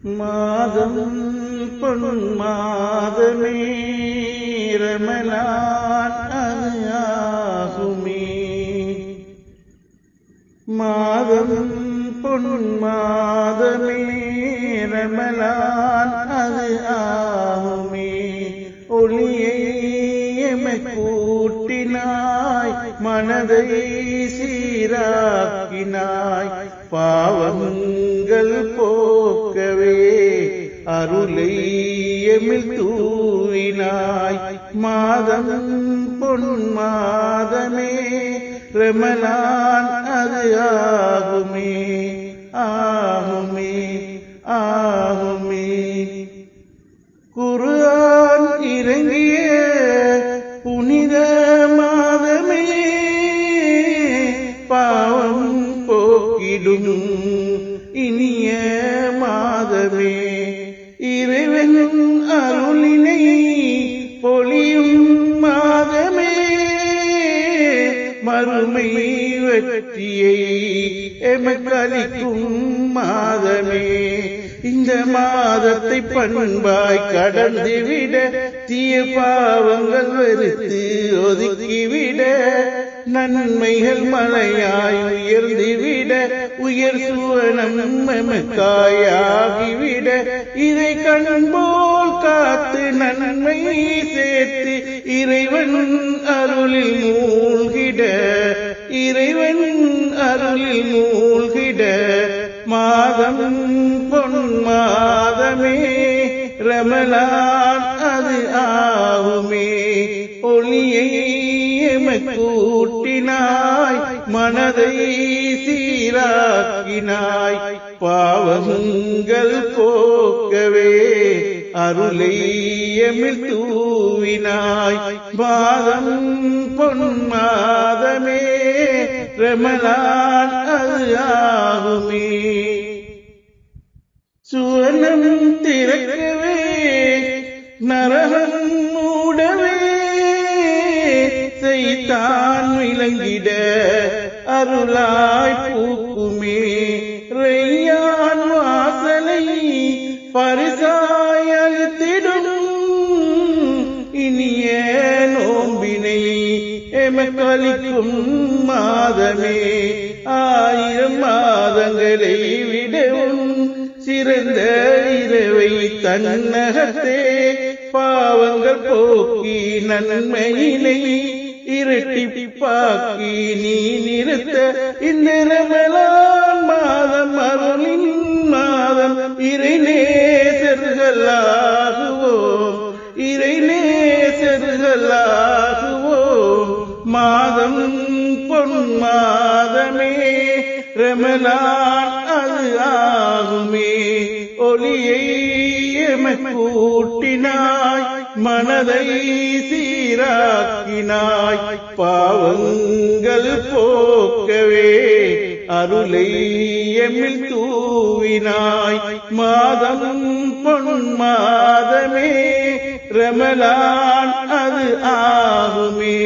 மாதம் பொன் மாதமே ரமலான் அது ஆகுமே. மாதம் பொன் மாதமே ரமலான் அது ஆகுமே. ஒளியை கூட்டினாய், மனதை சீராக்கினாய், பாவங்கள் போக்கவே அருளை எமிழ் தூவினாய். மாதம் பொன் மாதமே ரமலான் அது ஆகுமே, ஆகுமே, ஆகுமே. குர்ஆன் இறங்கிய புனித மாதமே, பாவம் போக்கிடும் இனிய மாதமே. இறைவன் அருளினை பொழியும் மாதமே, மறுமை வெற்றியை எமக்களிக்கும் மாதமே. இந்த மாதத்தை பண்பாய் கடந்துவிட, தீய பாவங்கள் வெறுத்து ஒதுக்கிவிட, நன்மைகள் மழையாய் உயர்ந்துவிட, உயர் சுவனம் எமக்காயாகிவிட, இதை கண்போல் காத்து நன்மை சேர்த்து இறைவன் அருளில் மூழ்கிட, இறைவன் அருளில் மூழ்கிட. மாதம் பொன் மாதமே ரமலான் அது ஆகுமே. ஒளியை எமக்கூட்டினாய், மனதை சீராக்கினாய், பாவங்கள் போக்கவே அருளை எமிழ் தூவினாய். மாதம் பொன் மாதமே ரமலான் அது ஆகுமே. சுவனம் திறக்கவே நரகம் மூடவே, சைத்தான் விளங்கிட அருளாய் பூக்குமே. ரெய்யான் வாசலை பரிசாய் அளித்திடும் இனிய நோம்பினை எமக்களிக்கும் மாதமே. 1000 மாதங்களை விடவும் சிறந்த இரவை தன்னகத்தே, பாவங்கள் போக்கி நன்மையினை இரட்டிப்பாக்கி நீ நிறுத்த, இந்த ரமலான் மாதம் அருளின் மாதம். இறை நேசர்களாகுவோம், இறை நேசர்களாகுவோம். மாதம் பொன் மாதமே ரமலான் அது ஆகுமே. ஒளியை எமக்கூட்டினாய், மனதை சீராக்கினாய், பாவங்கள் போக்கவே அருளை எமிழ் தூவினாய். மாதம் பொன் மாதமே ரமலான் அது ஆகுமே.